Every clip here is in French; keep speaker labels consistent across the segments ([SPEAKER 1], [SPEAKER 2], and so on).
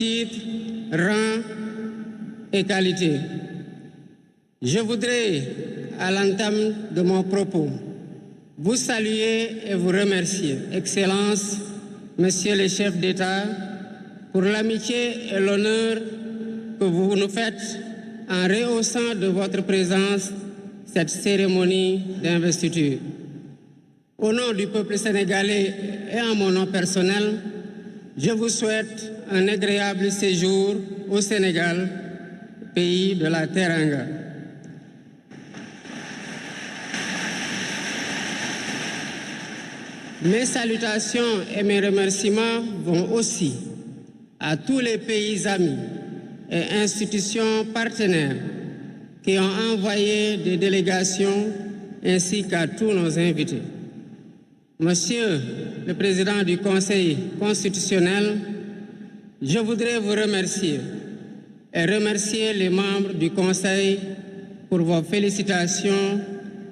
[SPEAKER 1] titre, rang et qualité. Je voudrais, à l'entame de mon propos, vous saluer et vous remercier, Excellences, Messieurs les chefs d'État, pour l'amitié et l'honneur que vous nous faites en rehaussant de votre présence cette cérémonie d'investiture. Au nom du peuple sénégalais et en mon nom personnel, je vous souhaite un agréable séjour au Sénégal, pays de la Teranga. Mes salutations et mes remerciements vont aussi à tous les pays amis et institutions partenaires qui ont envoyé des délégations ainsi qu'à tous nos invités. Monsieur le Président du Conseil constitutionnel, je voudrais vous remercier et remercier les membres du Conseil pour vos félicitations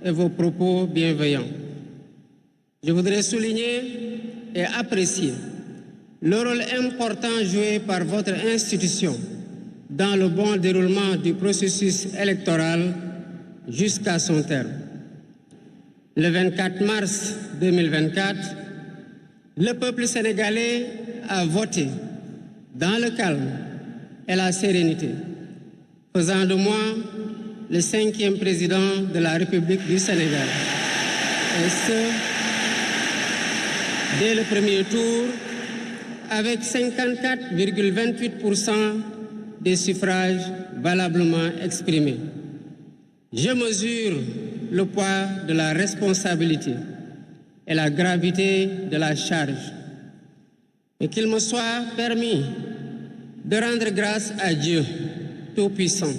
[SPEAKER 1] et vos propos bienveillants. Je voudrais souligner et apprécier le rôle important joué par votre institution dans le bon déroulement du processus électoral jusqu'à son terme. Le 24 mars 2024, le peuple sénégalais a voté dans le calme et la sérénité, faisant de moi le 5e président de la République du Sénégal. Et ce, dès le premier tour, avec 54,28% des suffrages valablement exprimés. Je mesure le poids de la responsabilité et la gravité de la charge, et qu'il me soit permis de rendre grâce à Dieu Tout-Puissant,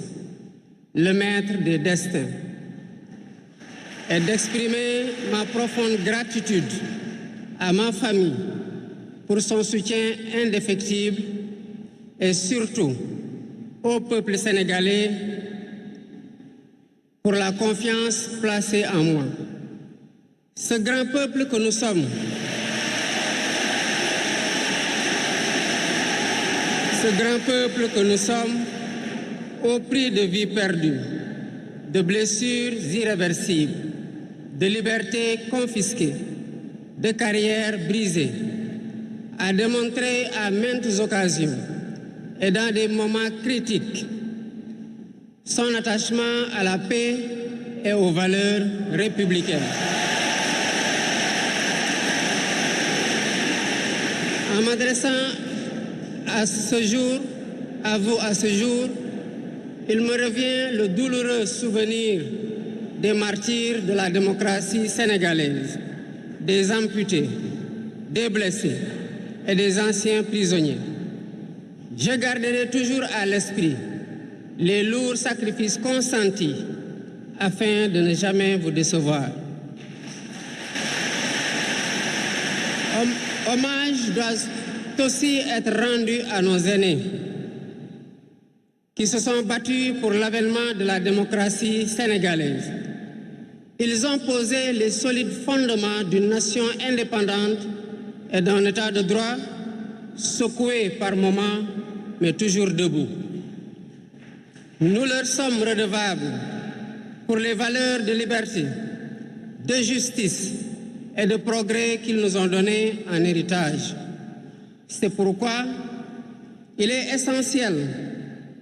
[SPEAKER 1] le Maître des destins, et d'exprimer ma profonde gratitude à ma famille pour son soutien indéfectible et surtout au peuple sénégalais pour la confiance placée en moi. Ce grand peuple que nous sommes, au prix de vies perdues, de blessures irréversibles, de libertés confisquées, de carrières brisées, a démontré à maintes occasions et dans des moments critiques son attachement à la paix et aux valeurs républicaines. En m'adressant à ce jour, il me revient le douloureux souvenir des martyrs de la démocratie sénégalaise, des amputés, des blessés et des anciens prisonniers. Je garderai toujours à l'esprit les lourds sacrifices consentis afin de ne jamais vous décevoir. Hommage doit aussi être rendu à nos aînés qui se sont battus pour l'avènement de la démocratie sénégalaise. Ils ont posé les solides fondements d'une nation indépendante et d'un état de droit secoué par moments, mais toujours debout. Nous leur sommes redevables pour les valeurs de liberté, de justice et de progrès qu'ils nous ont données en héritage. C'est pourquoi il est essentiel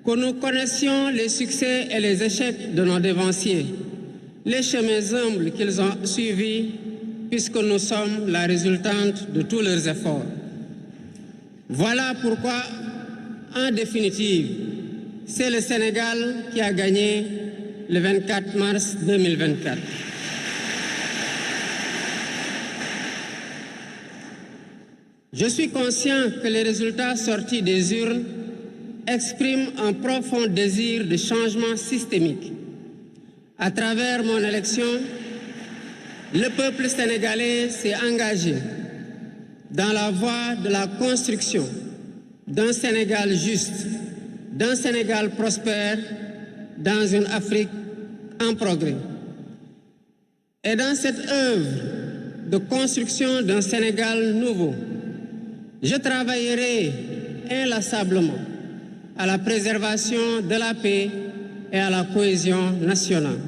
[SPEAKER 1] que nous connaissions les succès et les échecs de nos dévanciers, les chemins humbles qu'ils ont suivis, puisque nous sommes la résultante de tous leurs efforts. Voilà pourquoi, en définitive, c'est le Sénégal qui a gagné le 24 mars 2024. Je suis conscient que les résultats sortis des urnes expriment un profond désir de changement systémique. À travers mon élection, le peuple sénégalais s'est engagé dans la voie de la construction d'un Sénégal juste, d'un Sénégal prospère, dans une Afrique en progrès. Et dans cette œuvre de construction d'un Sénégal nouveau, je travaillerai inlassablement à la préservation de la paix et à la cohésion nationale.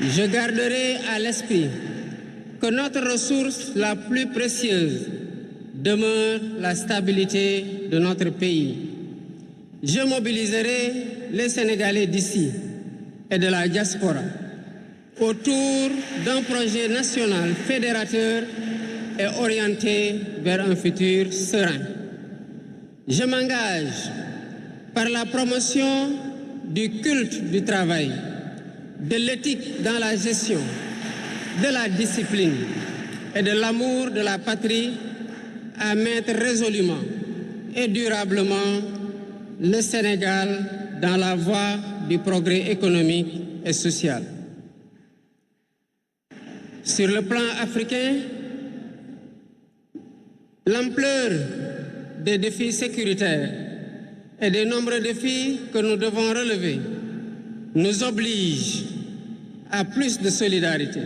[SPEAKER 1] Je garderai à l'esprit que notre ressource la plus précieuse demeure la stabilité de notre pays. Je mobiliserai les Sénégalais d'ici et de la diaspora autour d'un projet national fédérateur et orienté vers un futur serein. Je m'engage par la promotion du culte du travail, de l'éthique dans la gestion, de la discipline et de l'amour de la patrie à mettre résolument et durablement le Sénégal dans la voie du progrès économique et social. Sur le plan africain, l'ampleur des défis sécuritaires et des nombreux défis que nous devons relever nous oblige à plus de solidarité.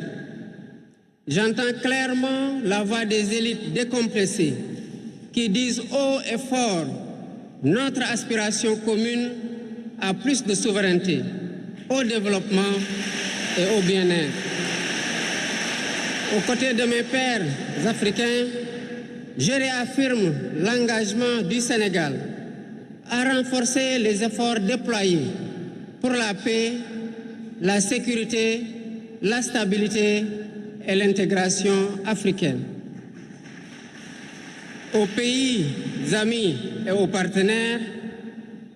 [SPEAKER 1] J'entends clairement la voix des élites décompressées qui disent haut et fort notre aspiration commune à plus de souveraineté, au développement et au bien-être. Aux côtés de mes pairs africains, je réaffirme l'engagement du Sénégal à renforcer les efforts déployés pour la paix, la sécurité, la stabilité et l'intégration africaine. Aux pays amis et aux partenaires,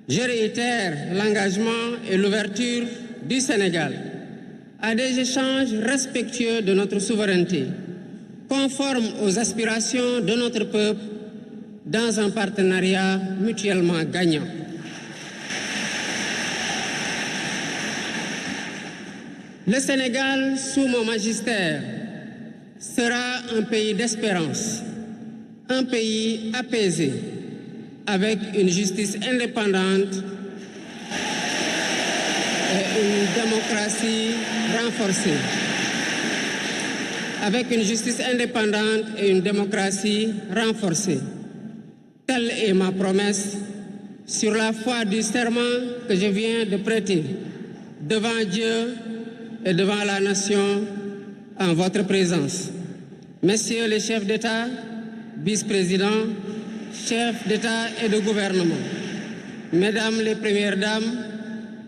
[SPEAKER 1] je réitère l'engagement et l'ouverture du Sénégal à des échanges respectueux de notre souveraineté, conformes aux aspirations de notre peuple, dans un partenariat mutuellement gagnant. Le Sénégal, sous mon magistère, sera un pays d'espérance, un pays apaisé, avec une justice indépendante et une démocratie renforcée. Avec une justice indépendante et une démocratie renforcée. Telle est ma promesse sur la foi du serment que je viens de prêter devant Dieu et devant la nation en votre présence. Messieurs les chefs d'État, vice-présidents, chefs d'État et de gouvernement, Mesdames les Premières Dames,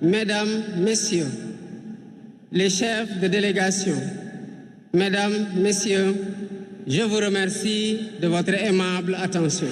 [SPEAKER 1] Mesdames, Messieurs, les chefs de délégation, Mesdames, Messieurs, je vous remercie de votre aimable attention.